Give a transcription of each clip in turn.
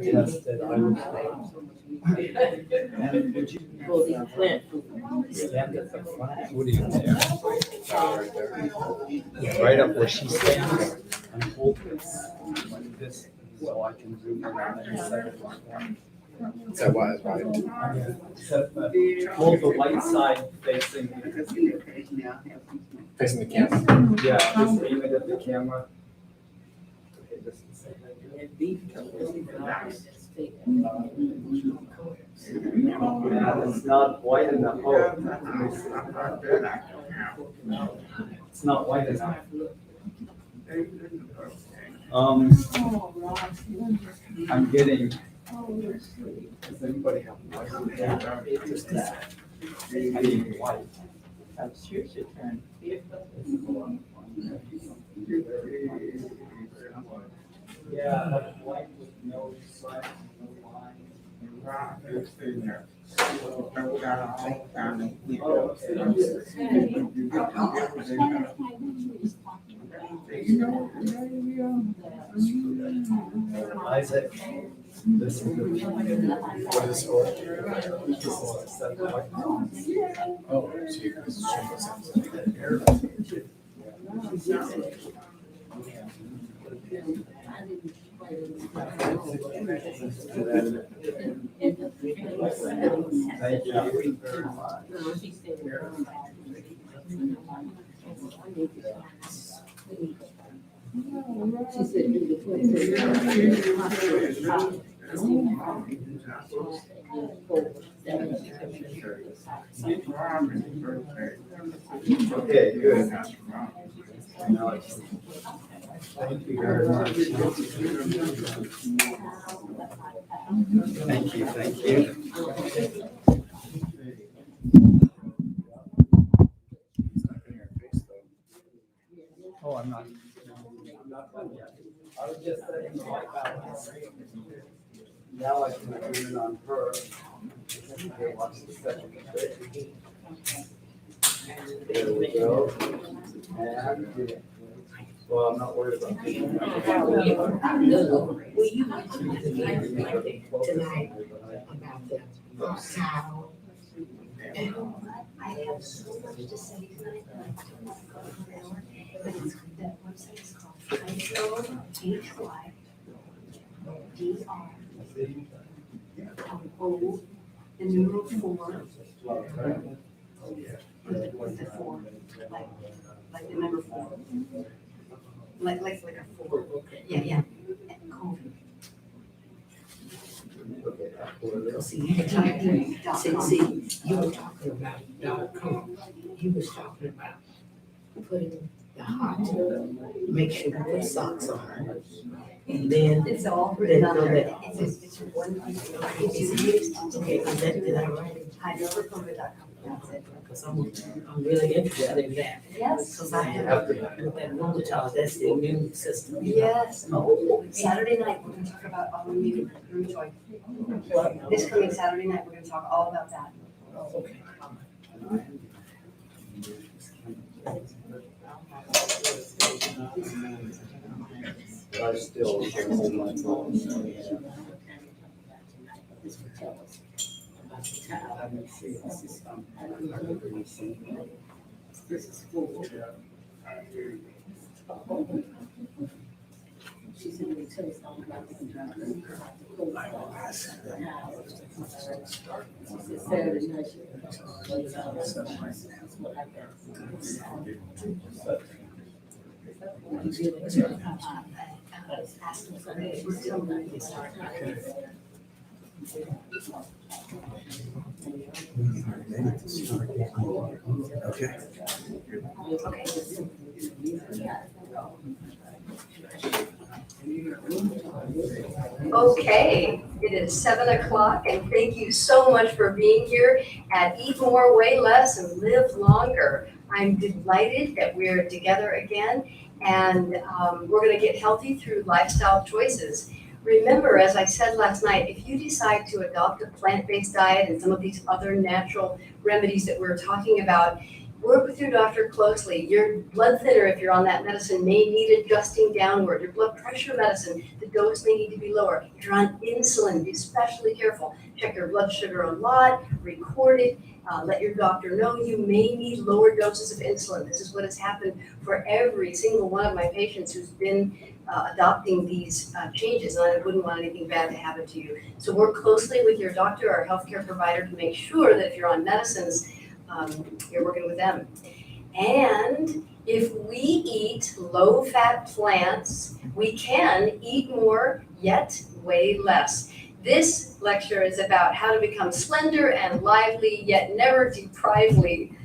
Tested, I was and would you stand at the front? What do you do? Right up where she stands and hold this like this so I can zoom in on the second one. So why, right? Hold the white side facing. Facing the camera. Yeah, just aim it at the camera. Okay, this is yeah, it's not white enough. Oh, it's not white enough. I'm getting. Does anybody have white? I need white. Here's your turn. Yeah, like white with no stripes, no lines. Isaac, this is What is this for? Oh, so you can Thank you very much. She said, Okay, good. Thank you very much. Thank you, thank you. Oh, I'm not done yet. I was just saying like that. Now I can do it on her. Okay, watch the second. There we go. And, well, I'm not worried about this. will you mention tonight about how I have so much to say tonight. But it's, that website is called H-Y D-R-O, the numeral 4. With the 4, like the number 4. Like a 4. Yeah. COVID. See, you were talking, you were talking about .com. He was talking about putting the hot, make sure you put socks on her. And then, It's all then written on go there. there. It's one. Okay, did I write it? Hydrocovid.com. That's it. Because I'm really interested in that. Yes. Because I have with that rheumatology, that's the immune system. Yes. Oh, Saturday night, we're gonna talk about autoimmune rheumatoid. This coming Saturday night, we're gonna talk all about that. Okay. But I still can't hold my phone. This is full. She said, "We tell us all about this." She said, Saturday night. That's what I Okay. Okay, it is 7 o'clock, and thank you so much for being here at Eat More, Weigh Less, and Live Longer. I'm delighted that we're together again, and we're going to get healthy through lifestyle choices. Remember, as I said last night, if you decide to adopt a plant-based diet and some of these other natural remedies that we're talking about, Work with your doctor closely. Your blood thinner, if you're on that medicine, may need adjusting downward. Your blood pressure medicine, the dose may need to be lower. If you're on insulin, be especially careful. Check your blood sugar a lot, record it, let your doctor know you may need lower doses of insulin. This is what has happened for every single one of my patients who's been adopting these changes, and I wouldn't want anything bad to happen to you. So work closely with your doctor or healthcare provider to make sure that if you're on medicines, you're working with them. And if we eat low-fat plants, we can eat more, yet weigh less. This lecture is about how to become slender and lively, yet never deprively.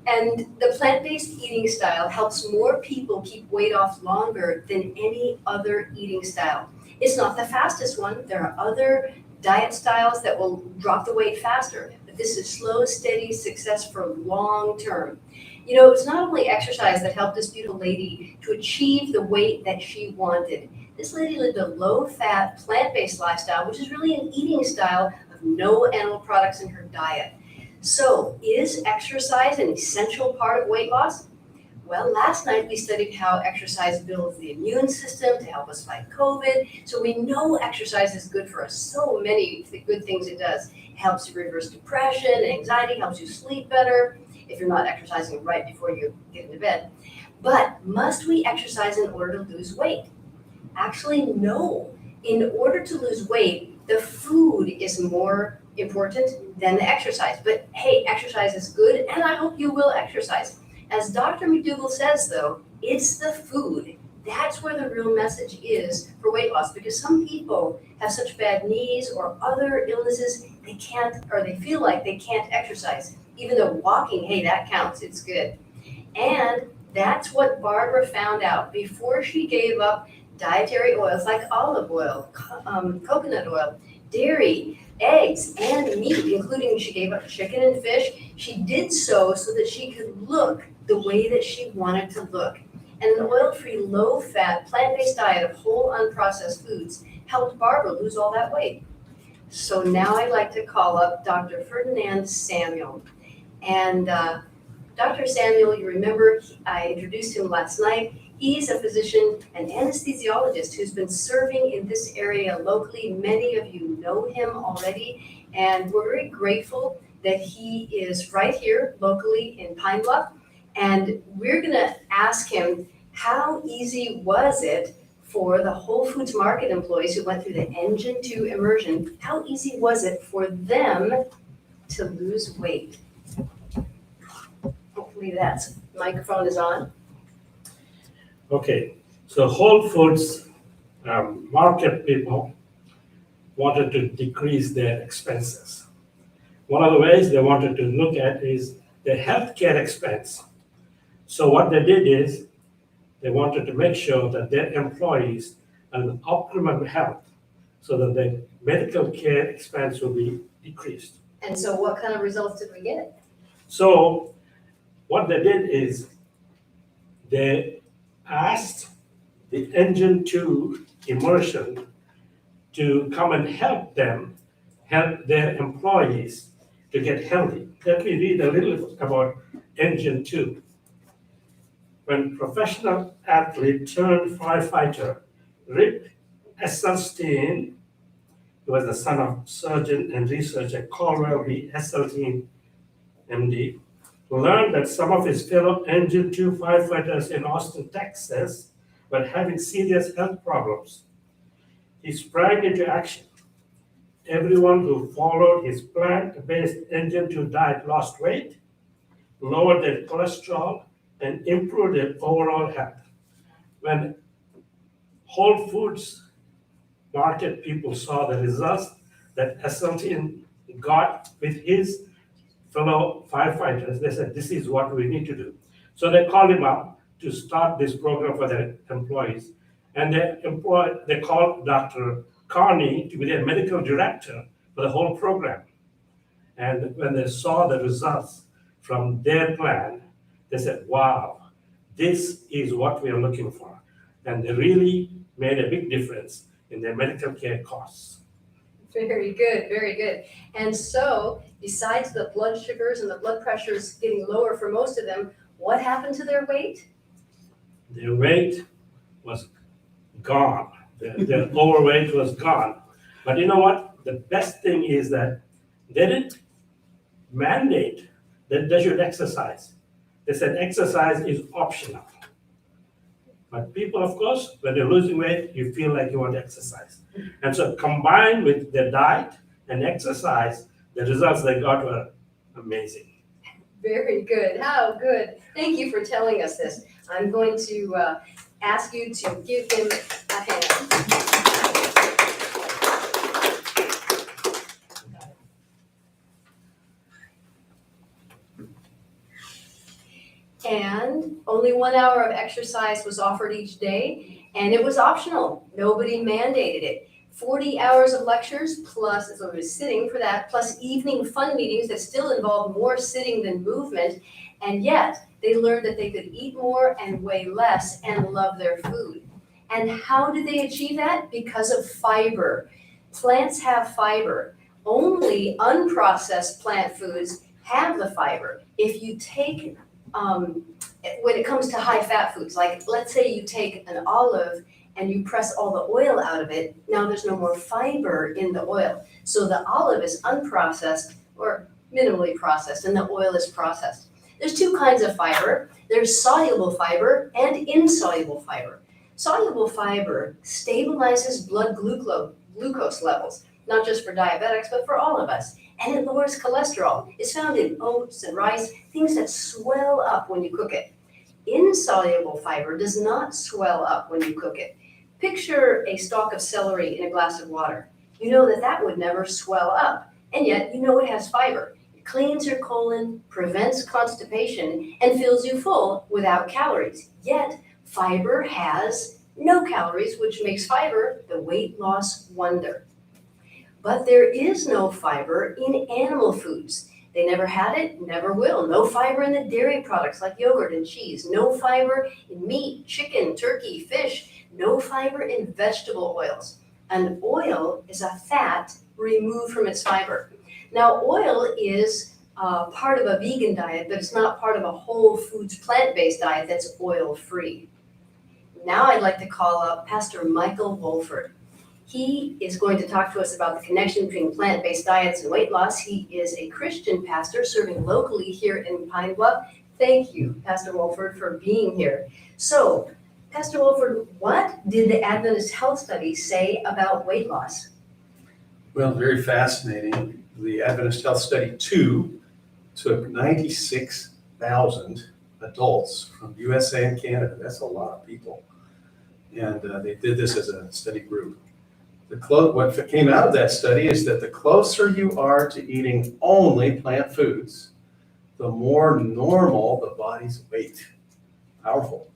And the plant-based eating style helps more people keep weight off longer than any other eating style. It's not the fastest one. There are other diet styles that will drop the weight faster, but this is slow, steady success for long term. You know, it's not only exercise that helped this beautiful lady to achieve the weight that she wanted. This lady lived a low-fat, plant-based lifestyle, which is really an eating style of no animal products in her diet. So, is exercise an essential part of weight loss? Well, last night we studied how exercise builds the immune system to help us fight COVID. So we know exercise is good for us. So many good things it does. It helps you reverse depression and anxiety, helps you sleep better if you're not exercising right before you get into bed. But must we exercise in order to lose weight? Actually, no. In order to lose weight, the food is more important than the exercise. But hey, exercise is good, and I hope you will exercise. As Dr. McDougall says, though, it's the food. That's where the real message is for weight loss, because some people have such bad knees or other illnesses, they can't, or they feel like they can't exercise. Even though walking, hey, that counts, it's good. And that's what Barbara found out before she gave up dietary oils like olive oil, coconut oil, dairy, eggs, and meat, including she gave up chicken and fish. She did so that she could look the way that she wanted to look. And an oil-free, low-fat, plant-based diet of whole unprocessed foods helped Barbara lose all that weight. So now I'd like to call up Dr. Ferdinand Samuel. And Dr. Samuel, you remember I introduced him last night. He's a physician and anesthesiologist who's been serving in this area locally. Many of you know him already, and we're very grateful that he is right here locally in Pine Bluff. And we're gonna ask him, how easy was it for the Whole Foods Market employees who went through the Engine 2 immersion, how easy was it for them to lose weight? Hopefully that microphone is on. Okay, so Whole Foods market people wanted to decrease their expenses. One of the ways they wanted to look at is the healthcare expense. So what they did is they wanted to make sure that their employees are in optimum health so that the medical care expense will be decreased. And so what kind of results did we get? So what they did is they asked the Engine 2 immersion to come and help them, help their employees to get healthy. Let me read a little about Engine 2. When professional athlete turned firefighter Rick Esselstyn, who was the son of surgeon and researcher Colwell B. Esselstyn, MD, learned that some of his fellow Engine 2 firefighters in Austin, Texas, were having serious health problems. He sprang into action. Everyone who followed his plant-based Engine 2 diet lost weight, lowered their cholesterol, and improved their overall health. When Whole Foods market people saw the results that Esselstyn got with his fellow firefighters, they said, this is what we need to do. So they called him up to start this program for their employees. And they called Dr. Carney to be their medical director for the whole program. And when they saw the results from their plan, they said, wow, this is what we are looking for. And they really made a big difference in their medical care costs. Very good, very good. And so, besides the blood sugars and the blood pressures getting lower for most of them, what happened to their weight? Their weight was gone. Their overweight was gone. But you know what? The best thing is that they didn't mandate that they should exercise. They said exercise is optional. But people, of course, when they're losing weight, you feel like you want to exercise. And so combined with their diet and exercise, the results they got were amazing. Very good. How good. Thank you for telling us this. I'm going to ask you to give him a hand. And only 1 hour of exercise was offered each day, and it was optional. Nobody mandated it. 40 hours of lectures, plus, so it was sitting for that, plus evening fun meetings that still involved more sitting than movement, and yet they learned that they could eat more and weigh less and love their food. And how did they achieve that? Because of fiber. Plants have fiber. Only unprocessed plant foods have the fiber. If you take when it comes to high fat foods, like let's say you take an olive and you press all the oil out of it, now there's no more fiber in the oil. So the olive is unprocessed or minimally processed and the oil is processed. There's two kinds of fiber. There's soluble fiber and insoluble fiber. Soluble fiber stabilizes blood glucose levels, not just for diabetics, but for all of us. And it lowers cholesterol. It's found in oats and rice, things that swell up when you cook it. Insoluble fiber does not swell up when you cook it. Picture a stalk of celery in a glass of water. You know that that would never swell up, and yet you know it has fiber. It cleans your colon, prevents constipation, and fills you full without calories. Yet fiber has no calories, which makes fiber the weight loss wonder. But there is no fiber in animal foods. They never had it, never will. No fiber in the dairy products like yogurt and cheese. No fiber in meat, chicken, turkey, fish. No fiber in vegetable oils. And oil is a fat removed from its fiber. Now, oil is part of a vegan diet, but it's not part of a whole foods plant-based diet that's oil-free. Now I'd like to call up Pastor Michael Wolford. He is going to talk to us about the connection between plant-based diets and weight loss. He is a Christian pastor serving locally here in Pine Bluff. Thank you, Pastor Wolford, for being here. So, Pastor Wolford, what did the Adventist health study say about weight loss? Well, very fascinating. The Adventist Health Study 2 took 96,000 adults from USA and Canada. That's a lot of people. And they did this as a study group. What came out of that study is that the closer you are to eating only plant foods, the more normal the body's weight. Powerful.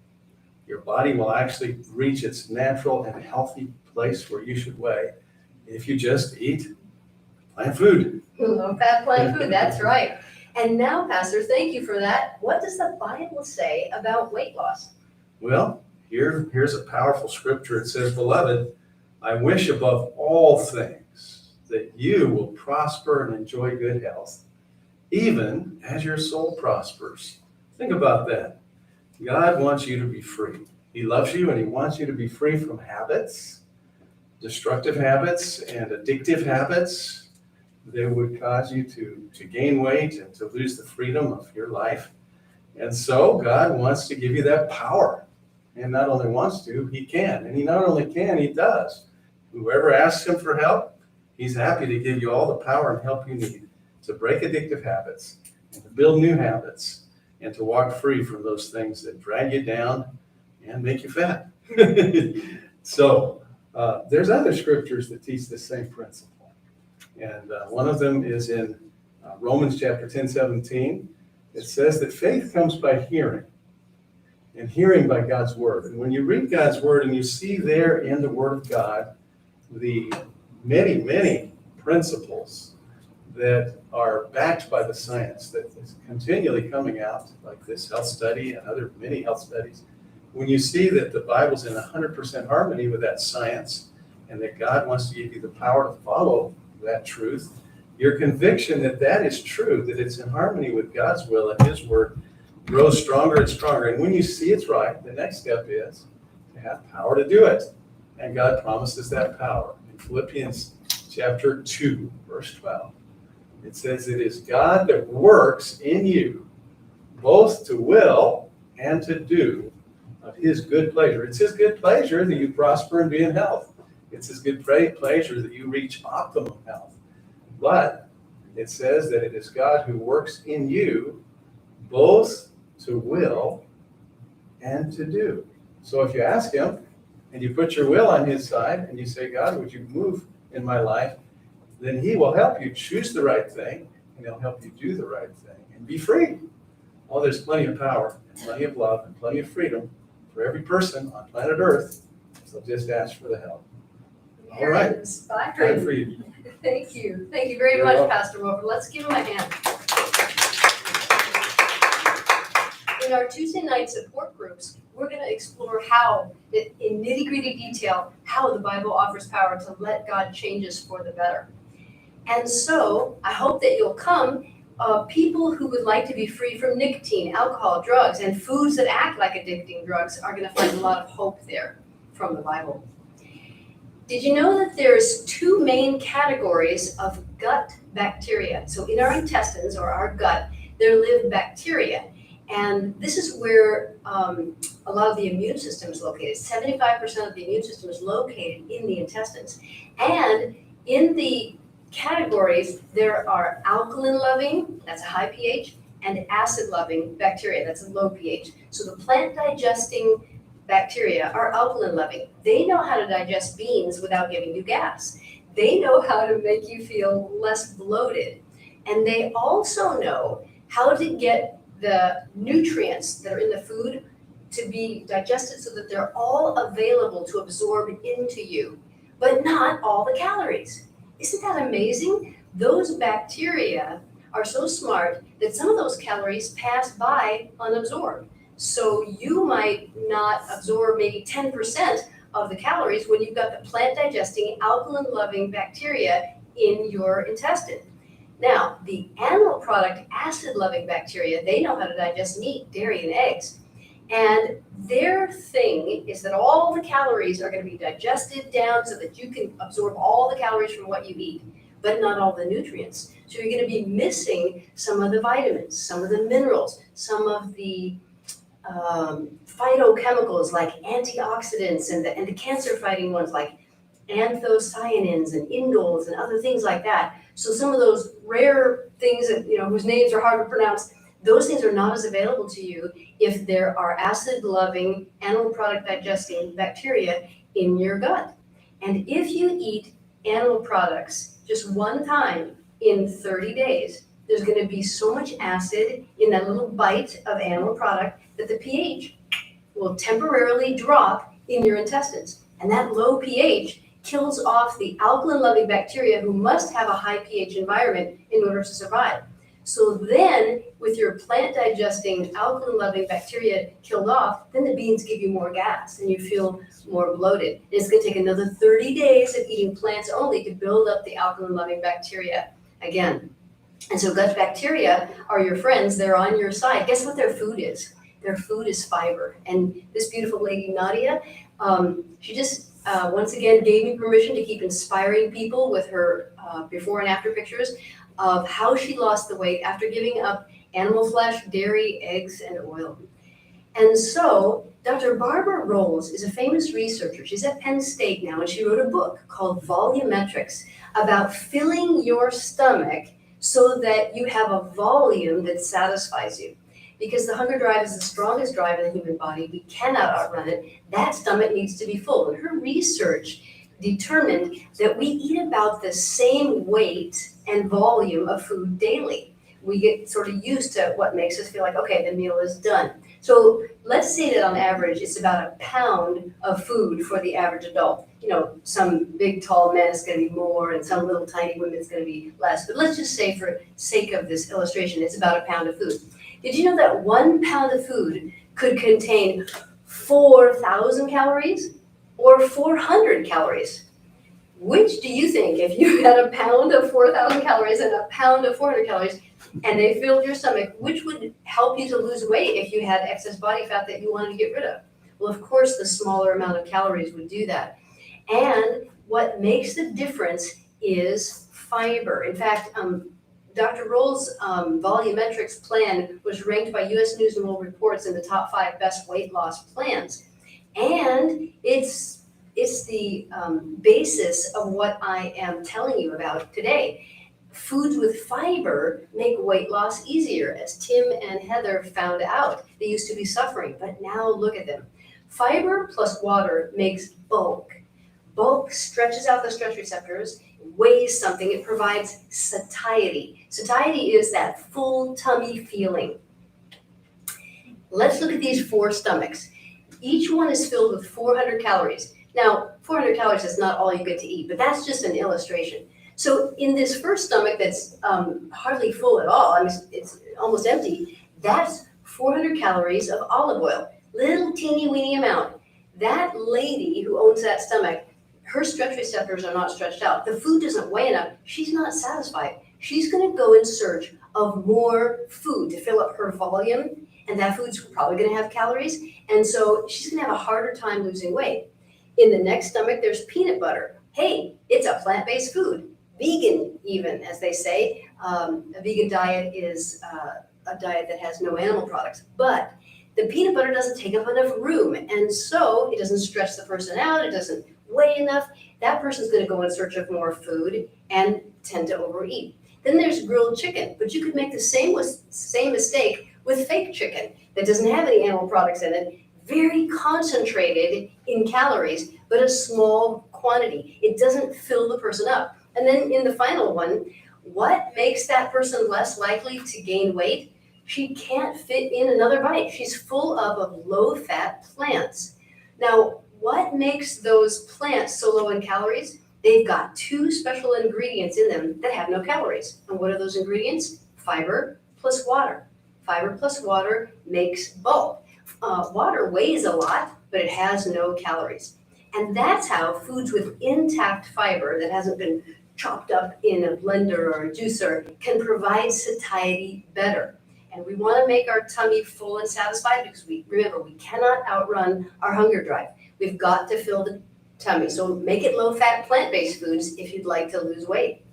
Your body will actually reach its natural and healthy place where you should weigh if you just eat plant food. Low-fat plant food, that's right. And now, Pastor, thank you for that. What does the Bible say about weight loss? Well, here's a powerful scripture. It says, "Beloved, I wish above all things that you will prosper and enjoy good health, even as your soul prospers." Think about that. God wants you to be free. He loves you and he wants you to be free from habits, destructive habits and addictive habits that would cause you to gain weight and to lose the freedom of your life. And so God wants to give you that power. And not only wants to, he can. And he not only can, he does. Whoever asks him for help, he's happy to give you all the power and help you need to break addictive habits and to build new habits and to walk free from those things that drag you down and make you fat. So there's other scriptures that teach the same principle. And one of them is in Romans chapter 10:17. It says that faith comes by hearing, and hearing by God's word. And when you read God's word and you see there in the word of God the many, many principles that are backed by the science that is continually coming out, like this health study and other many health studies, when you see that the Bible's in 100% harmony with that science and that God wants to give you the power to follow that truth, your conviction that that is true, that it's in harmony with God's will and His word, grows stronger and stronger. And when you see it's right, the next step is to have power to do it. And God promises that power. In Philippians chapter 2, verse 12, it says, it is God that works in you, both to will and to do of His good pleasure. It's His good pleasure that you prosper and be in health. It's His good pleasure that you reach optimum health. But it says that it is God who works in you both to will and to do. So if you ask Him and you put your will on His side and you say, God, would you move in my life? Then He will help you choose the right thing and He'll help you do the right thing and be free. Oh, there's plenty of power and plenty of love and plenty of freedom for every person on planet Earth. So just ask for the help. All right. Very inspiring. Time for you. Thank you. Thank you very You're much, welcome. Pastor Wolford. Let's give him a hand. In our Tuesday night support groups, we're going to explore how, in nitty-gritty detail, how the Bible offers power to let God change us for the better. And so I hope that you'll come. People who would like to be free from nicotine, alcohol, drugs, and foods that act like addicting drugs are going to find a lot of hope there from the Bible. Did you know that there's two main categories of gut bacteria? So in our intestines or our gut, there live bacteria. And this is where a lot of the immune system is located. 75% of the immune system is located in the intestines. And in the categories, there are alkaline-loving, that's a high pH, and acid-loving bacteria, that's a low pH. So the plant-digesting bacteria are alkaline-loving. They know how to digest beans without giving you gas. They know how to make you feel less bloated. And they also know how to get the nutrients that are in the food to be digested so that they're all available to absorb into you, but not all the calories. Isn't that amazing? Those bacteria are so smart that some of those calories pass by unabsorbed. So you might not absorb maybe 10% of the calories when you've got the plant-digesting, alkaline-loving bacteria in your intestine. Now, the animal product acid-loving bacteria, they know how to digest meat, dairy, and eggs. And their thing is that all the calories are going to be digested down so that you can absorb all the calories from what you eat, but not all the nutrients. So you're going to be missing some of the vitamins, some of the minerals, some of the phytochemicals like antioxidants and the cancer-fighting ones like anthocyanins and indoles and other things like that. So some of those rare things that, whose names are hard to pronounce, those things are not as available to you if there are acid-loving, animal product digesting bacteria in your gut. And if you eat animal products just one time in 30 days, there's going to be so much acid in that little bite of animal product that the pH will temporarily drop in your intestines. And that low pH kills off the alkaline-loving bacteria who must have a high pH environment in order to survive. So then, with your plant-digesting, alkaline-loving bacteria killed off, then the beans give you more gas and you feel more bloated. And it's going to take another 30 days of eating plants only to build up the alkaline-loving bacteria again. And so gut bacteria are your friends. They're on your side. Guess what their food is? Their food is fiber. And this beautiful lady, Nadia, she just once again gave me permission to keep inspiring people with her before and after pictures of how she lost the weight after giving up animal flesh, dairy, eggs, and oil. And so Dr. Barbara Rolls is a famous researcher. She's at Penn State now, and she wrote a book called Volumetrics about filling your stomach so that you have a volume that satisfies you. Because the hunger drive is the strongest drive in the human body. We cannot outrun it. That stomach needs to be full. And her research determined that we eat about the same weight and volume of food daily. We get sort of used to what makes us feel like, okay, the meal is done. So let's say that on average, it's about a pound of food for the average adult. Some big, tall man is going to be more, and some little tiny women is going to be less. But let's just say, for sake of this illustration, it's about a pound of food. Did you know that 1 pound of food could contain 4,000 calories or 400 calories? Which do you think, if you had a pound of 4,000 calories and a pound of 400 calories, and they filled your stomach, which would help you to lose weight if you had excess body fat that you wanted to get rid of? Well, of course, the smaller amount of calories would do that. And what makes the difference is fiber. In fact, Dr. Roll's volumetrics plan was ranked by US News and World Reports in the top 5 best weight loss plans. And it's the basis of what I am telling you about today. Foods with fiber make weight loss easier, as Tim and Heather found out. They used to be suffering, but now look at them. Fiber plus water makes bulk. Bulk stretches out the stretch receptors, weighs something, it provides satiety. Satiety is that full tummy feeling. Let's look at these 4 stomachs. Each one is filled with 400 calories. Now, 400 calories is not all you get to eat, but that's just an illustration. So in this first stomach that's hardly full at all, I mean, it's almost empty, that's 400 calories of olive oil, little teeny weeny amount. That lady who owns that stomach, her stretch receptors are not stretched out. The food doesn't weigh enough. She's not satisfied. She's going to go in search of more food to fill up her volume, and that food's probably going to have calories, and so she's going to have a harder time losing weight. In the next stomach, there's peanut butter. Hey, it's a plant-based food. Vegan, even, as they say. A vegan diet is a diet that has no animal products. But the peanut butter doesn't take up enough room, and so it doesn't stretch the person out. It doesn't weigh enough. That person's going to go in search of more food and tend to overeat. Then there's grilled chicken, but you could make the same mistake with fake chicken that doesn't have any animal products in it. Very concentrated in calories, but a small quantity. It doesn't fill the person up. And then in the final one, what makes that person less likely to gain weight? She can't fit in another bite. She's full of low-fat plants. Now, what makes those plants so low in calories? They've got 2 special ingredients in them that have no calories. And what are those ingredients? Fiber plus water. Fiber plus water makes bulk. Water weighs a lot, but it has no calories. And that's how foods with intact fiber that hasn't been chopped up in a blender or a juicer can provide satiety better. And we want to make our tummy full and satisfied because remember, we cannot outrun our hunger drive. We've got to fill the tummy. So make it low-fat plant-based foods if you'd like to lose weight.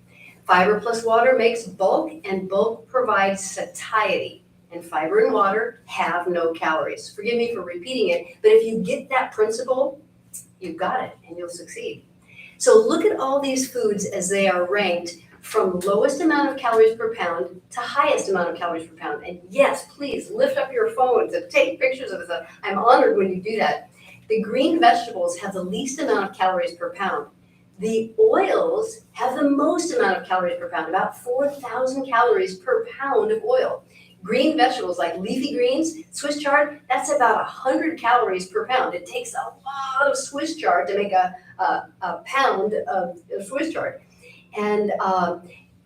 Fiber plus water makes bulk, and bulk provides satiety. And fiber and water have no calories. Forgive me for repeating it, but if you get that principle, you've got it and you'll succeed. So look at all these foods as they are ranked from lowest amount of calories per pound to highest amount of calories per pound. And yes, please lift up your phones and take pictures of this. I'm honored when you do that. The green vegetables have the least amount of calories per pound. The oils have the most amount of calories per pound, about 4,000 calories per pound of oil. Green vegetables like leafy greens, Swiss chard, that's about 100 calories per pound. It takes a lot of Swiss chard to make a pound of Swiss chard. And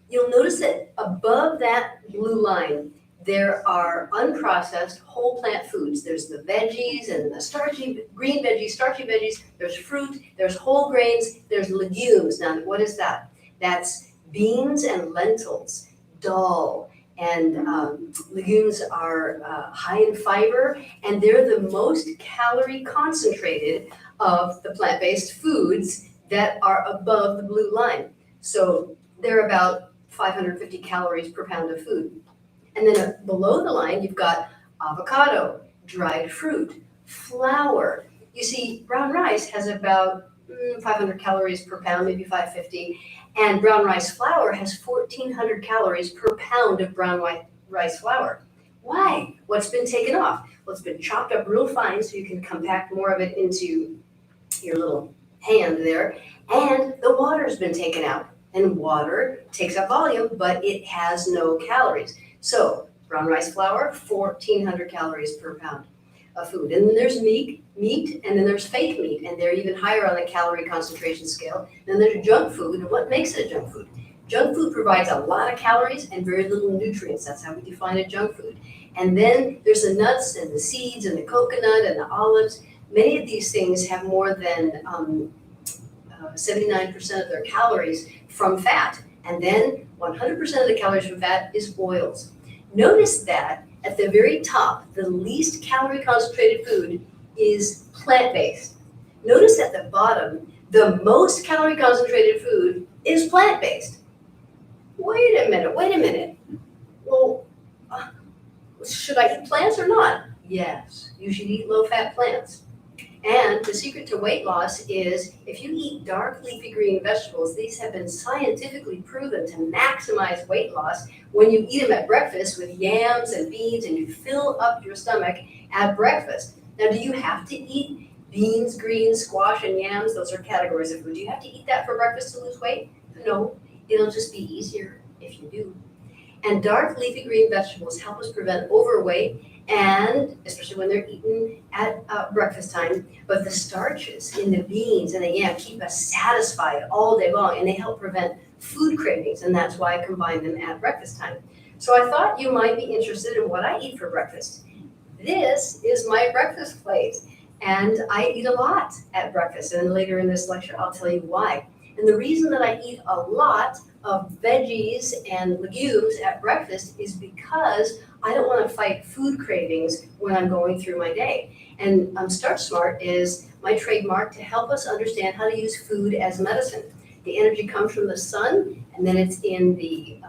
you'll notice that above that blue line, there are unprocessed whole plant foods. There's the veggies and the starchy green veggies, starchy veggies. There's fruit, there's whole grains, there's legumes. Now, what is that? That's beans and lentils, dal. And legumes are high in fiber, and they're the most calorie concentrated of the plant-based foods that are above the blue line. So they're about 550 calories per pound of food. And then below the line, you've got avocado, dried fruit, flour. You see, brown rice has about 500 calories per pound, maybe 550. And brown rice flour has 1,400 calories per pound of brown rice flour. Why? What's been taken off? Well, it's been chopped up real fine so you can compact more of it into your little hand there. And the water's been taken out. And water takes up volume, but it has no calories. So brown rice flour, 1,400 calories per pound of food. And then there's meat, and then there's fake meat, and they're even higher on the calorie concentration scale. Then there's junk food, and what makes it a junk food? Junk food provides a lot of calories and very little nutrients. That's how we define a junk food. And then there's the nuts and the seeds and the coconut and the olives. Many of these things have more than 79% of their calories from fat. And then 100% of the calories from fat is oils. Notice that at the very top, the least calorie concentrated food is plant-based. Notice at the bottom, the most calorie concentrated food is plant-based. Wait a minute. Well, should I eat plants or not? Yes, you should eat low-fat plants. And the secret to weight loss is if you eat dark leafy green vegetables, these have been scientifically proven to maximize weight loss when you eat them at breakfast with yams and beans and you fill up your stomach at breakfast. Now, do you have to eat beans, greens, squash, and yams? Those are categories of food. Do you have to eat that for breakfast to lose weight? No, it'll just be easier if you do. And dark leafy green vegetables help us prevent overweight, and especially when they're eaten at breakfast time. But the starches in the beans and the yam keep us satisfied all day long, and they help prevent food cravings, and that's why I combine them at breakfast time. So I thought you might be interested in what I eat for breakfast. This is my breakfast plate, and I eat a lot at breakfast, and later in this lecture I'll tell you why. And the reason that I eat a lot of veggies and legumes at breakfast is because I don't want to fight food cravings when I'm going through my day. And Start Smart is my trademark to help us understand how to use food as medicine. The energy comes from the sun, and then it's in the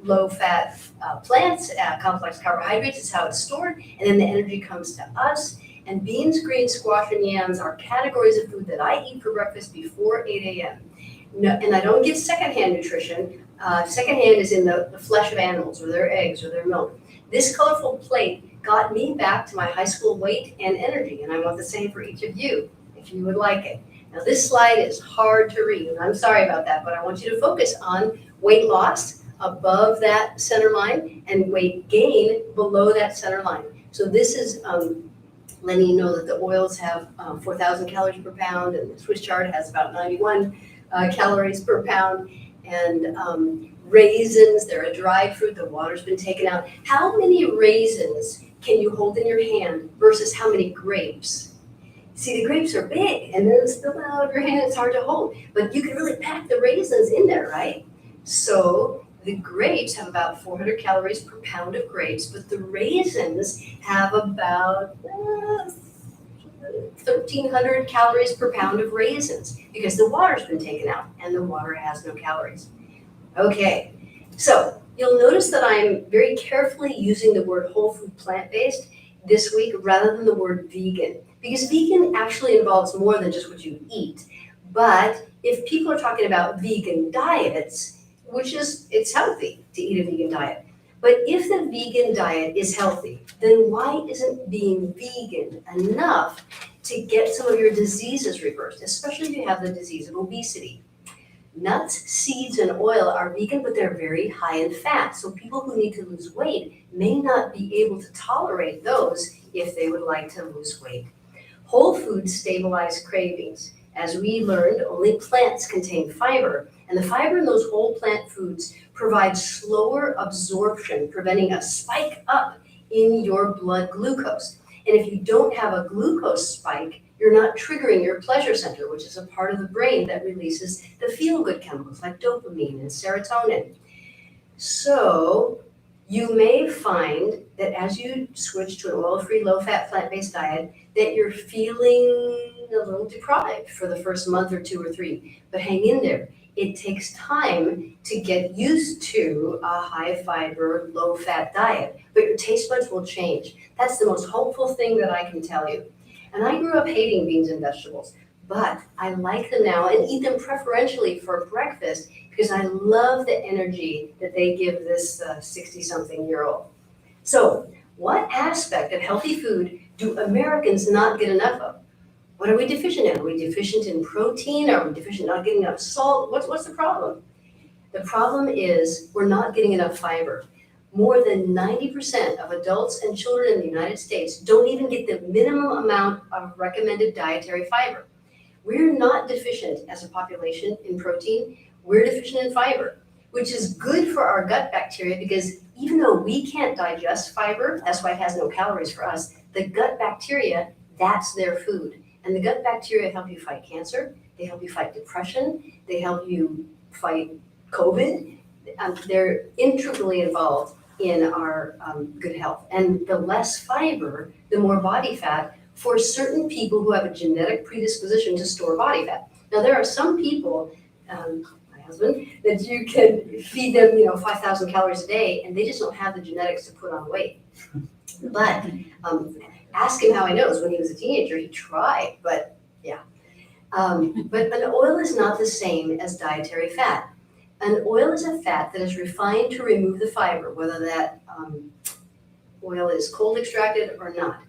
low-fat plants, complex carbohydrates is how it's stored, and then the energy comes to us. And beans, greens, squash, and yams are categories of food that I eat for breakfast before 8 a.m. No, and I don't get secondhand nutrition. Secondhand is in the flesh of animals or their eggs or their milk. This colorful plate got me back to my high school weight and energy, and I want the same for each of you, if you would like it. Now, this slide is hard to read, and I'm sorry about that, but I want you to focus on weight loss above that center line and weight gain below that center line. So this is letting you know that the oils have 4,000 calories per pound, and the Swiss chart has about 91 calories per pound, and raisins, they're a dried fruit, the water's been taken out. How many raisins can you hold in your hand versus how many grapes? See, the grapes are big, and then spill out of your hand, it's hard to hold, but you can really pack the raisins in there, right? So the grapes have about 400 calories per pound of grapes, but the raisins have about 1,300 calories per pound of raisins because the water's been taken out and the water has no calories. Okay, so you'll notice that I'm very carefully using the word whole food plant-based this week rather than the word vegan, because vegan actually involves more than just what you eat. But if people are talking about vegan diets, which is, it's healthy to eat a vegan diet. But if the vegan diet is healthy, then why isn't being vegan enough to get some of your diseases reversed, especially if you have the disease of obesity? Nuts, seeds, and oil are vegan, but they're very high in fat. So people who need to lose weight may not be able to tolerate those if they would like to lose weight. Whole foods stabilize cravings. As we learned, only plants contain fiber, and the fiber in those whole plant foods provides slower absorption, preventing a spike up in your blood glucose. And if you don't have a glucose spike, you're not triggering your pleasure center, which is a part of the brain that releases the feel-good chemicals like dopamine and serotonin. So you may find that as you switch to an oil-free, low-fat, plant-based diet, that you're feeling a little deprived for the first month or 2 or 3, but hang in there. It takes time to get used to a high-fiber, low-fat diet, but your taste buds will change. That's the most hopeful thing that I can tell you. And I grew up hating beans and vegetables, but I like them now and eat them preferentially for breakfast because I love the energy that they give this 60-something-year-old. So what aspect of healthy food do Americans not get enough of? What are we deficient in? Are we deficient in protein? Are we deficient in not getting enough salt? What's the problem? The problem is we're not getting enough fiber. More than 90% of adults and children in the United States don't even get the minimum amount of recommended dietary fiber. We're not deficient as a population in protein. We're deficient in fiber, which is good for our gut bacteria because even though we can't digest fiber, that's why it has no calories for us, the gut bacteria, that's their food. And the gut bacteria help you fight cancer, they help you fight depression, they help you fight COVID. They're integrally involved in our good health. And the less fiber, the more body fat for certain people who have a genetic predisposition to store body fat. Now, there are some people, my husband, that you can feed them, 5,000 calories a day, and they just don't have the genetics to put on weight. But ask him how he knows. When he was a teenager, he tried, but yeah. But an oil is not the same as dietary fat. An oil is a fat that is refined to remove the fiber, whether that oil is cold extracted or not.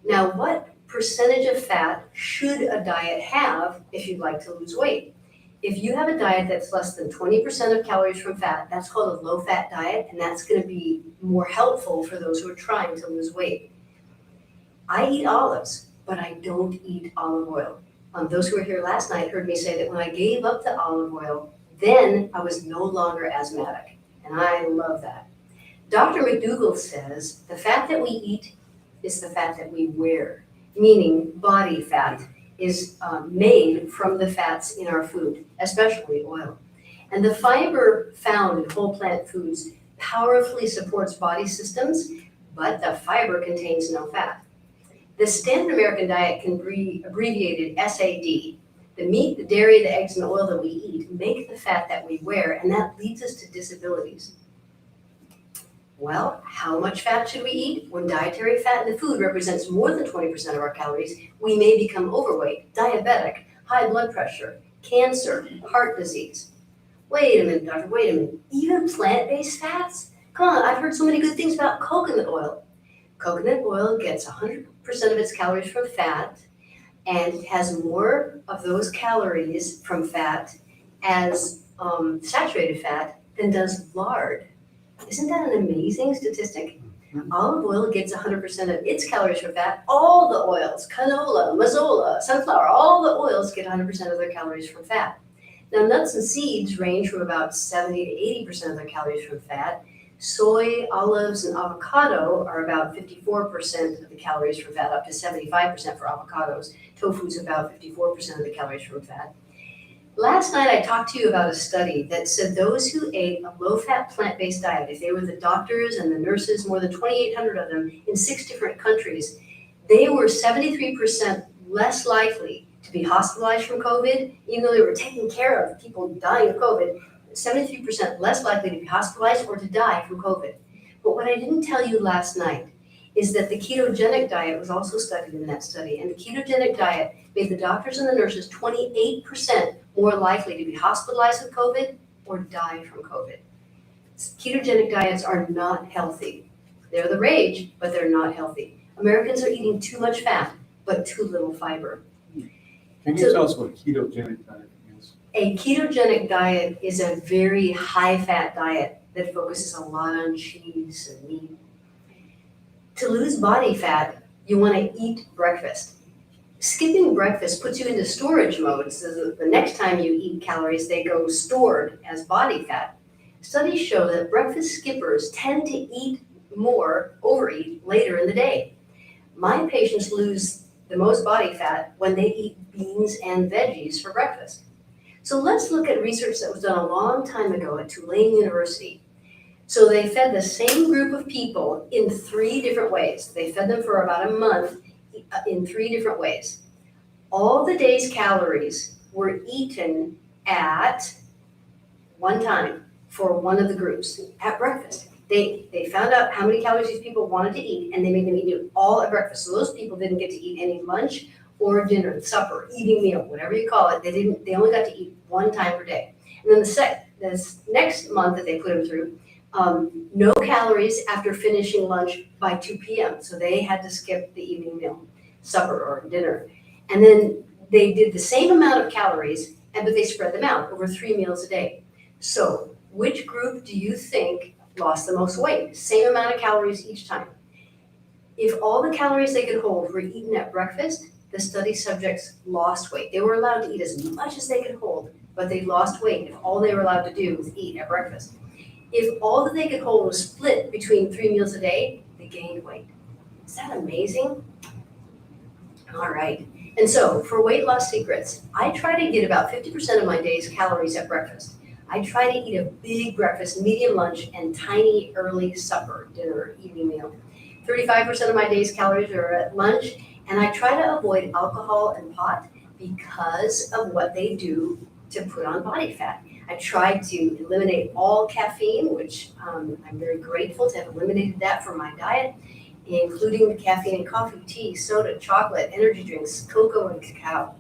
Now, what percentage of fat should a diet have if you'd like to lose weight? If you have a diet that's less than 20% of calories from fat, that's called a low-fat diet, and that's going to be more helpful for those who are trying to lose weight. I eat olives, but I don't eat olive oil. Those who were here last night heard me say that when I gave up the olive oil, then I was no longer asthmatic, and I love that. Dr. McDougall says the fat that we eat is the fat that we wear, meaning body fat is made from the fats in our food, especially oil. And the fiber found in whole plant foods powerfully supports body systems, but the fiber contains no fat. The standard American diet can be abbreviated SAD. The meat, the dairy, the eggs, and the oil that we eat make the fat that we wear, and that leads us to disabilities. Well, how much fat should we eat? When dietary fat in the food represents more than 20% of our calories, we may become overweight, diabetic, high blood pressure, cancer, heart disease. Wait a minute, doctor, wait a minute. Even plant-based fats? Come on, I've heard so many good things about coconut oil. Coconut oil gets 100% of its calories from fat, and it has more of those calories from fat as saturated fat than does lard. Isn't that an amazing statistic? Olive oil gets 100% of its calories from fat. All the oils, canola, mazola, sunflower, all the oils get 100% of their calories from fat. Now, nuts and seeds range from about 70 to 80% of their calories from fat. Soy, olives, and avocado are about 54% of the calories from fat, up to 75% for avocados. Tofu is about 54% of the calories from fat. Last night I talked to you about a study that said those who ate a low-fat plant-based diet, if they were the doctors and the nurses, more than 2,800 of them in 6 different countries, they were 73% less likely to be hospitalized from COVID, even though they were taking care of people dying of COVID, 73% less likely to be hospitalized or to die from COVID. But what I didn't tell you last night is that the ketogenic diet was also studied in that study, and the ketogenic diet made the doctors and the nurses 28% more likely to be hospitalized with COVID or die from COVID. Ketogenic diets are not healthy. They're the rage, but they're not healthy. Americans are eating too much fat, but too little fiber. Can you tell us what a ketogenic diet is? A ketogenic diet is a very high-fat diet that focuses a lot on cheese and meat. To lose body fat, you want to eat breakfast. Skipping breakfast puts you into storage mode, so that the next time you eat calories, they go stored as body fat. Studies show that breakfast skippers tend to overeat later in the day. My patients lose the most body fat when they eat beans and veggies for breakfast. So let's look at research that was done a long time ago at Tulane University. So they fed the same group of people in 3 different ways. They fed them for about a month in 3 different ways. All the day's calories were eaten at one time for one of the groups at breakfast. They found out how many calories these people wanted to eat, and they made them eat it all at breakfast. So those people didn't get to eat any lunch or dinner, supper, eating meal, whatever you call it. They only got to eat one time per day. And then the next month that they put them through, no calories after finishing lunch by 2 p.m. So they had to skip the evening meal, supper or dinner. And then they did the same amount of calories, but they spread them out over 3 meals a day. So which group do you think lost the most weight? Same amount of calories each time. If all the calories they could hold were eaten at breakfast, the study subjects lost weight. They were allowed to eat as much as they could hold, but they lost weight if all they were allowed to do was eat at breakfast. If all that they could hold was split between 3 meals a day, they gained weight. Is that amazing? All right. And so for weight loss secrets, I try to get about 50% of my day's calories at breakfast. I try to eat a big breakfast, medium lunch, and tiny early supper, dinner, evening meal. 35% of my day's calories are at lunch, and I try to avoid alcohol and pot because of what they do to put on body fat. I try to eliminate all caffeine, which I'm very grateful to have eliminated that from my diet, including the caffeine in coffee, tea, soda, chocolate, energy drinks, cocoa, and cacao.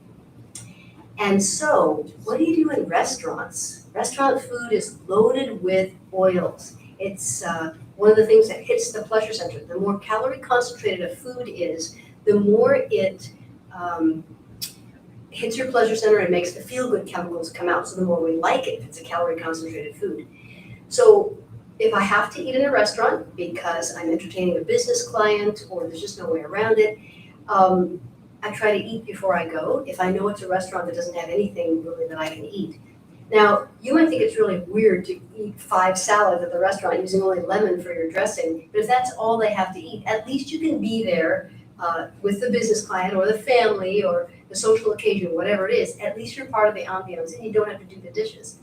And so, what do you do in restaurants? Restaurant food is loaded with oils. It's one of the things that hits the pleasure center. The more calorie concentrated a food is, the more it hits your pleasure center and makes the feel-good chemicals come out. So the more we like it if it's a calorie concentrated food. So if I have to eat in a restaurant because I'm entertaining a business client or there's just no way around it, I try to eat before I go if I know it's a restaurant that doesn't have anything really that I can eat. Now, you might think it's really weird to eat 5 salads at the restaurant using only lemon for your dressing, but if that's all they have to eat, at least you can be there with the business client or the family or the social occasion, whatever it is. At least you're part of the ambiance and you don't have to do the dishes.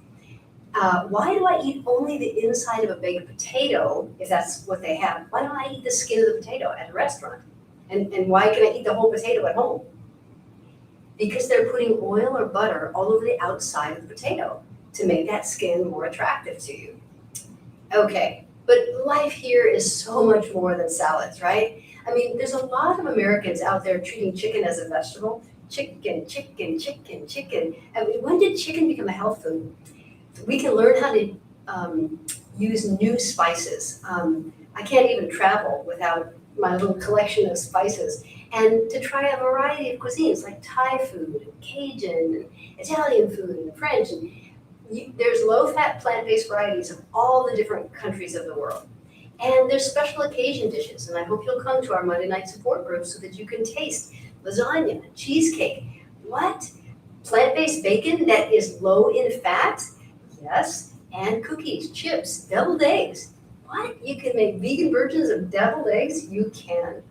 Why do I eat only the inside of a baked potato if that's what they have? Why don't I eat the skin of the potato at a restaurant? And why can I eat the whole potato at home? Because they're putting oil or butter all over the outside of the potato to make that skin more attractive to you. Okay, but life here is so much more than salads, right? I mean, there's a lot of Americans out there treating chicken as a vegetable. Chicken, chicken, chicken, chicken. I mean, when did chicken become a health food? We can learn how to use new spices. I can't even travel without my little collection of spices, and to try a variety of cuisines like Thai food, and Cajun, and Italian food, and French. And there's low-fat, plant-based varieties of all the different countries of the world. And there's special occasion dishes, and I hope you'll come to our Monday night support group so that you can taste lasagna, cheesecake. What? Plant-based bacon that is low in fat? Yes. And cookies, chips, deviled eggs. What? You can make vegan versions of deviled eggs? You can.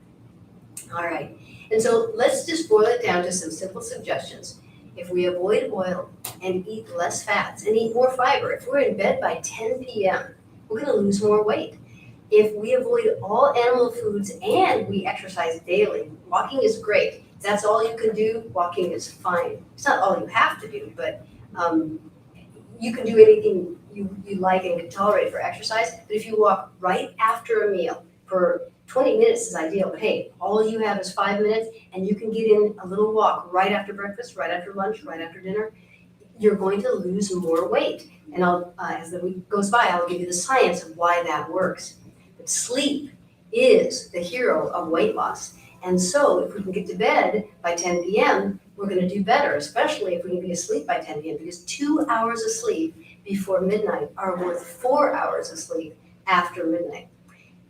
All right. And so let's just boil it down to some simple suggestions. If we avoid oil and eat less fats and eat more fiber, if we're in bed by 10 p.m., we're going to lose more weight. If we avoid all animal foods and we exercise daily, walking is great. If that's all you can do, walking is fine. It's not all you have to do, but you can do anything you like and can tolerate for exercise. But if you walk right after a meal, for 20 minutes is ideal, but hey, all you have is 5 minutes and you can get in a little walk right after breakfast, right after lunch, right after dinner, you're going to lose more weight. And as the week goes by, I'll give you the science of why that works. But sleep is the hero of weight loss. And so if we can get to bed by 10 p.m., we're going to do better, especially if we can be asleep by 10 p.m. because 2 hours of sleep before midnight are worth 4 hours of sleep after midnight.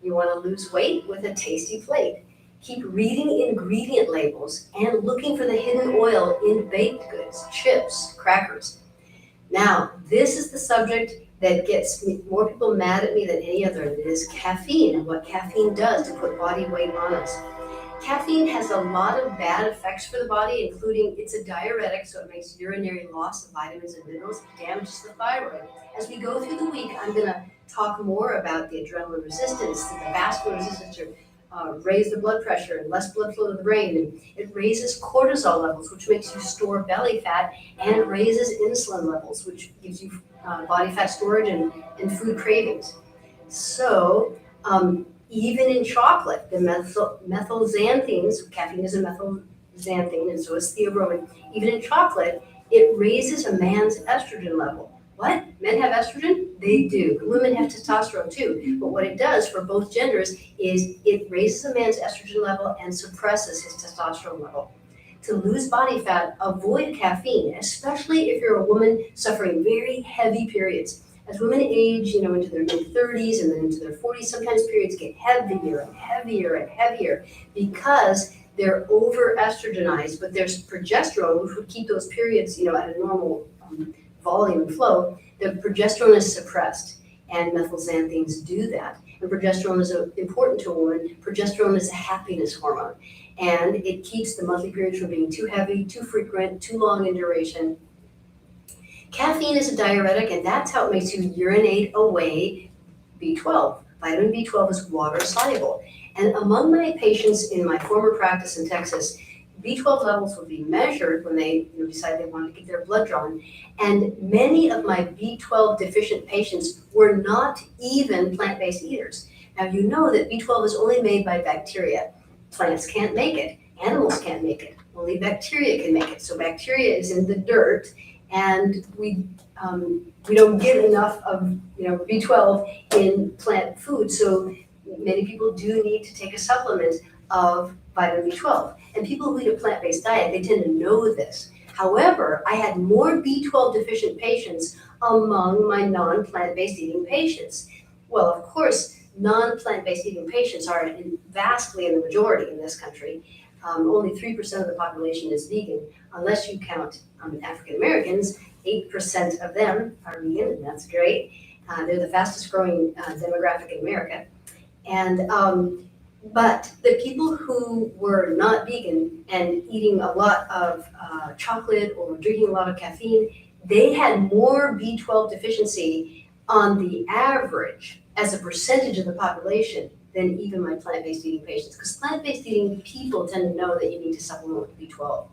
You want to lose weight with a tasty plate. Keep reading ingredient labels and looking for the hidden oil in baked goods, chips, crackers. Now, this is the subject that gets more people mad at me than any other. It is caffeine and what caffeine does to put body weight on us. Caffeine has a lot of bad effects for the body, including it's a diuretic, so it makes urinary loss of vitamins and minerals, it damages the thyroid. As we go through the week, I'm going to talk more about the adrenaline resistance, the vascular resistance to raise the blood pressure and less blood flow to the brain. And it raises cortisol levels, which makes you store belly fat, and it raises insulin levels, which gives you body fat storage and food cravings. So, even in chocolate, the methylxanthines, caffeine is a methylxanthine, and so is theobromine. Even in chocolate, it raises a man's estrogen level. What? Men have estrogen? They do. Women have testosterone too. But what it does for both genders is it raises a man's estrogen level and suppresses his testosterone level. To lose body fat, avoid caffeine, especially if you're a woman suffering very heavy periods. As women age, into their mid-30s and then into their 40s, sometimes periods get heavier and heavier and heavier because they're over-estrogenized, but there's progesterone, which would keep those periods, at a normal volume and flow. The progesterone is suppressed, and methylxanthines do that. And progesterone is important to a woman. Progesterone is a happiness hormone. and it keeps the monthly periods from being too heavy, too frequent, too long in duration. Caffeine is a diuretic, and that's how it makes you urinate away B12. Vitamin B12 is water soluble. And among my patients in my former practice in Texas, B12 levels would be measured when they decide they wanted to get their blood drawn. And many of my B12 deficient patients were not even plant-based eaters. Now you know that B12 is only made by bacteria. Plants can't make it, animals can't make it, only bacteria can make it. So bacteria is in the dirt, and we don't get enough of B12 in plant food. So many people do need to take a supplement of vitamin B12. And people who eat a plant-based diet, they tend to know this. However, I had more B12 deficient patients among my non-plant-based eating patients. Well, of course, non-plant-based eating patients are vastly in the majority in this country. Only 3% of the population is vegan, unless you count African Americans. 8% of them are vegan, and that's great. They're the fastest growing demographic in America. And but the people who were not vegan and eating a lot of chocolate or drinking a lot of caffeine, they had more B12 deficiency on the average as a percentage of the population than even my plant-based eating patients. Because plant-based eating people tend to know that you need to supplement with B12.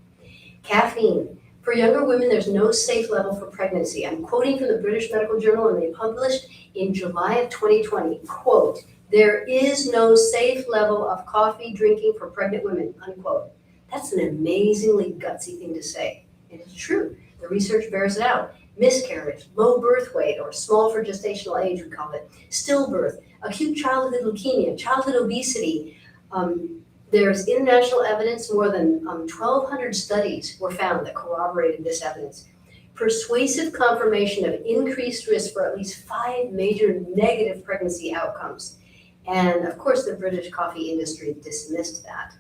Caffeine. For younger women, there's no safe level for pregnancy. I'm quoting from the British Medical Journal, and they published in July of 2020, quote, "There is no safe level of coffee drinking for pregnant women," unquote. That's an amazingly gutsy thing to say. And it's true. The research bears it out. Miscarriage, low birth weight, or small for gestational age, we call it, stillbirth, acute childhood leukemia, childhood obesity. There's international evidence. More than 1,200 studies were found that corroborated this evidence. Persuasive confirmation of increased risk for at least 5 major negative pregnancy outcomes. And of course, the British coffee industry dismissed that.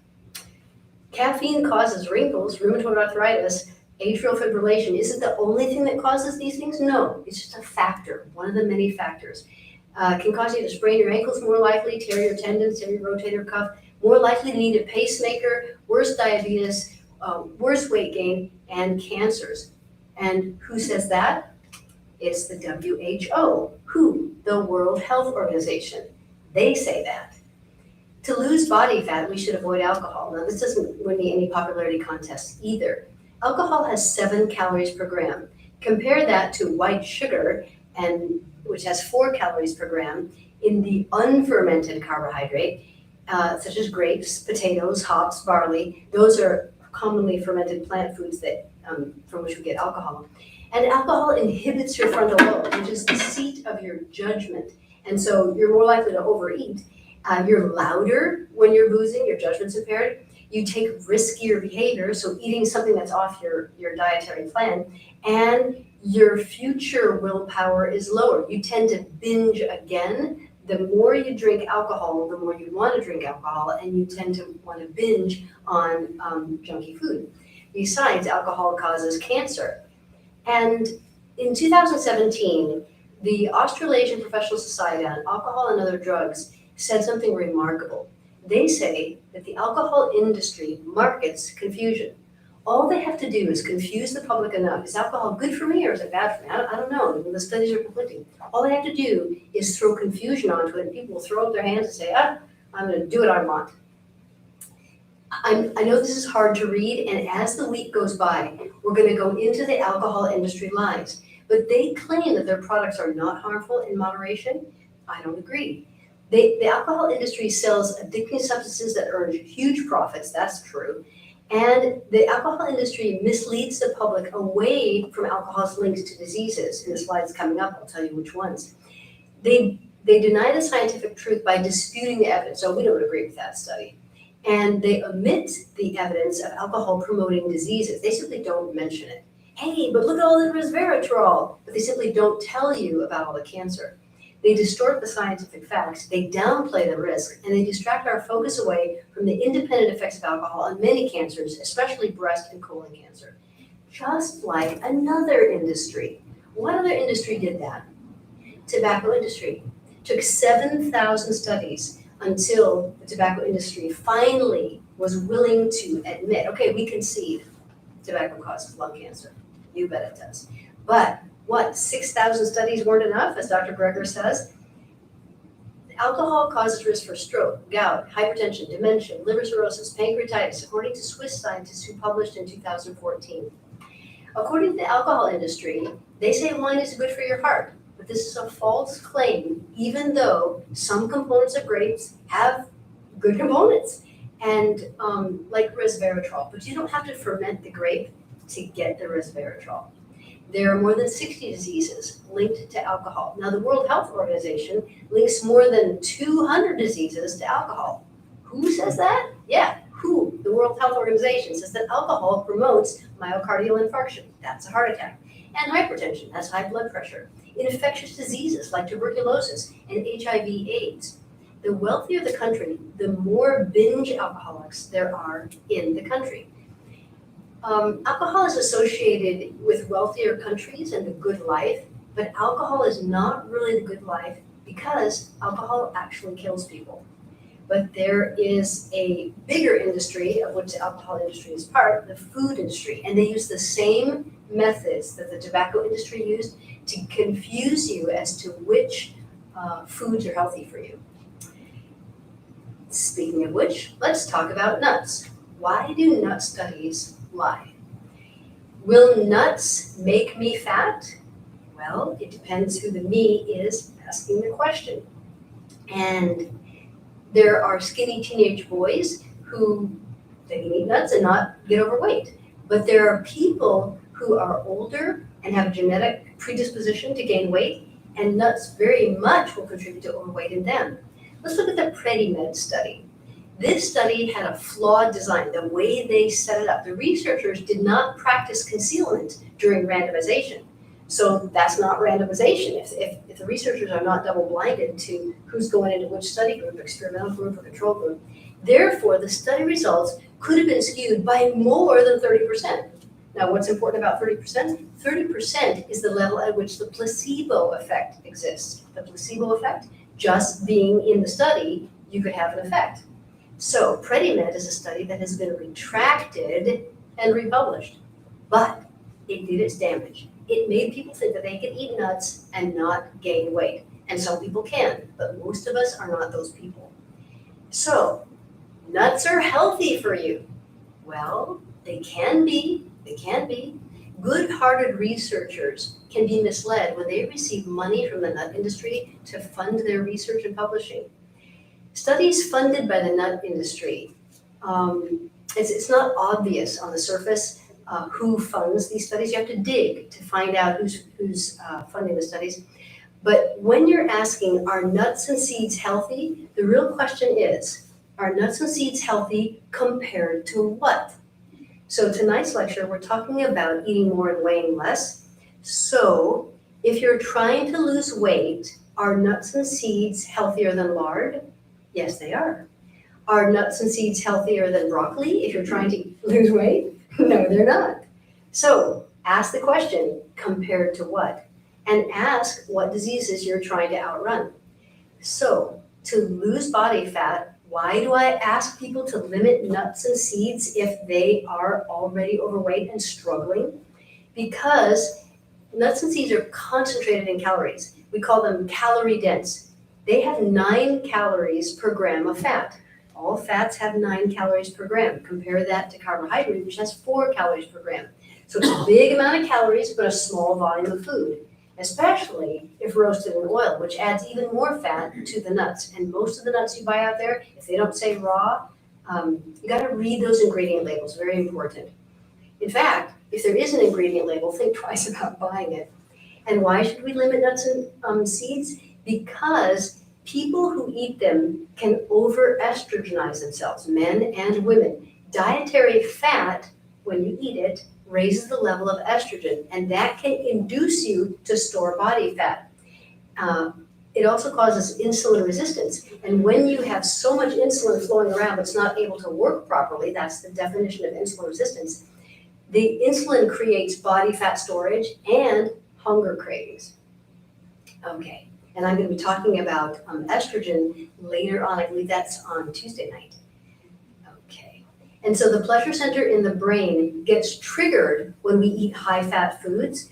Caffeine causes wrinkles, rheumatoid arthritis, atrial fibrillation. Is it the only thing that causes these things? No, it's just a factor, one of the many factors. Can cause you to sprain your ankles more likely, tear your tendons, tear your rotator cuff, more likely to need a pacemaker, worse diabetes, worse weight gain, and cancers. And who says that? It's the WHO. Who? The World Health Organization. They say that. To lose body fat, we should avoid alcohol. Now, this doesn't win me any popularity contests either. Alcohol has 7 calories per gram. Compare that to white sugar, which has 4 calories per gram in the unfermented carbohydrate, such as grapes, potatoes, hops, barley. Those are commonly fermented plant foods that from which we get alcohol. And alcohol inhibits your frontal lobe, which is the seat of your judgment. And so you're more likely to overeat. You're louder when you're boozing, your judgment's impaired. You take riskier behavior, so eating something that's off your dietary plan, and your future willpower is lower. You tend to binge again. The more you drink alcohol, the more you want to drink alcohol, and you tend to want to binge on junky food. Besides, alcohol causes cancer. And in 2017, the Australasian Professional Society on Alcohol and Other Drugs said something remarkable. They say that the alcohol industry markets confusion. All they have to do is confuse the public enough. Is alcohol good for me or is it bad for me? I don't know. The studies are conflicting. All they have to do is throw confusion onto it, and people will throw up their hands and say, I'm going to do what I want. I know this is hard to read, and as the week goes by, we're going to go into the alcohol industry lies. But they claim that their products are not harmful in moderation. I don't agree. The alcohol industry sells addicting substances that earn huge profits. That's true. And the alcohol industry misleads the public away from alcohol's links to diseases. In the slides coming up, I'll tell you which ones. They deny the scientific truth by disputing the evidence. So we don't agree with that study. And they omit the evidence of alcohol promoting diseases. They simply don't mention it. Hey, but look at all the resveratrol. But they simply don't tell you about all the cancer. They distort the scientific facts, they downplay the risk, and they distract our focus away from the independent effects of alcohol on many cancers, especially breast and colon cancer. Just like another industry. What other industry did that? Tobacco industry. Took 7,000 studies until the tobacco industry finally was willing to admit, okay, we concede tobacco causes lung cancer. You bet it does. But what, 6,000 studies weren't enough, as Dr. Greger says? Alcohol causes risk for stroke, gout, hypertension, dementia, liver cirrhosis, pancreatitis, according to Swiss scientists who published in 2014. According to the alcohol industry, they say wine is good for your heart, but this is a false claim, even though some components of grapes have good components, and like resveratrol, but you don't have to ferment the grape to get the resveratrol. There are more than 60 diseases linked to alcohol. Now, the World Health Organization links more than 200 diseases to alcohol. Who says that? Yeah, who? The World Health Organization says that alcohol promotes myocardial infarction, that's a heart attack, and hypertension, that's high blood pressure, infectious diseases like tuberculosis and HIV/AIDS. The wealthier the country, the more binge alcoholics there are in the country. Alcohol is associated with wealthier countries and the good life, but alcohol is not really the good life because alcohol actually kills people. But there is a bigger industry of which the alcohol industry is part, the food industry, and they use the same methods that the tobacco industry used to confuse you as to which foods are healthy for you. Speaking of which, let's talk about nuts. Why do nut studies lie? Will nuts make me fat? Well, it depends who the me is asking the question. And there are skinny teenage boys who they can eat nuts and not get overweight. But there are people who are older and have a genetic predisposition to gain weight, and nuts very much will contribute to overweight in them. Let's look at the PREDIMED study. This study had a flawed design, the way they set it up. The researchers did not practice concealment during randomization. So that's not randomization. If the researchers are not double-blinded to who's going into which study group, experimental group or control group, therefore the study results could have been skewed by more than 30%. Now, what's important about 30%? 30% is the level at which the placebo effect exists. The placebo effect, just being in the study, you could have an effect. So PREDIMED is a study that has been retracted and republished, but it did its damage. It made people think that they could eat nuts and not gain weight. And some people can, but most of us are not those people. So, nuts are healthy for you. Well, they can be. Good-hearted researchers can be misled when they receive money from the nut industry to fund their research and publishing. Studies funded by the nut industry, it's not obvious on the surface who funds these studies. You have to dig to find out who's funding the studies. But when you're asking, are nuts and seeds healthy? The real question is, are nuts and seeds healthy compared to what? So tonight's lecture, we're talking about eating more and weighing less. So if you're trying to lose weight, are nuts and seeds healthier than lard? Yes, they are. Are nuts and seeds healthier than broccoli if you're trying to lose weight? No, they're not. So ask the question, compared to what? And ask what diseases you're trying to outrun. So to lose body fat, why do I ask people to limit nuts and seeds if they are already overweight and struggling? Because nuts and seeds are concentrated in calories. We call them calorie dense. They have 9 calories per gram of fat. All fats have 9 calories per gram. Compare that to carbohydrate, which has 4 calories per gram. So it's a big amount of calories, but a small volume of food, especially if roasted in oil, which adds even more fat to the nuts. And most of the nuts you buy out there, if they don't say raw, you gotta read those ingredient labels, very important. In fact, if there is an ingredient label, think twice about buying it. And why should we limit nuts and seeds? Because people who eat them can over-estrogenize themselves, men and women. Dietary fat, when you eat it, raises the level of estrogen, and that can induce you to store body fat. It also causes insulin resistance, and when you have so much insulin flowing around that's not able to work properly, that's the definition of insulin resistance, the insulin creates body fat storage and hunger cravings. Okay, and I'm going to be talking about estrogen later on. I believe that's on Tuesday night. Okay, And so the pleasure center in the brain gets triggered when we eat high-fat foods.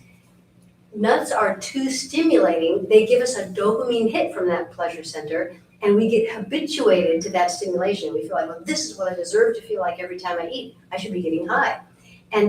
Nuts are too stimulating. They give us a dopamine hit from that pleasure center, and we get habituated to that stimulation. We feel like, well, this is what I deserve to feel like every time I eat. I should be getting high.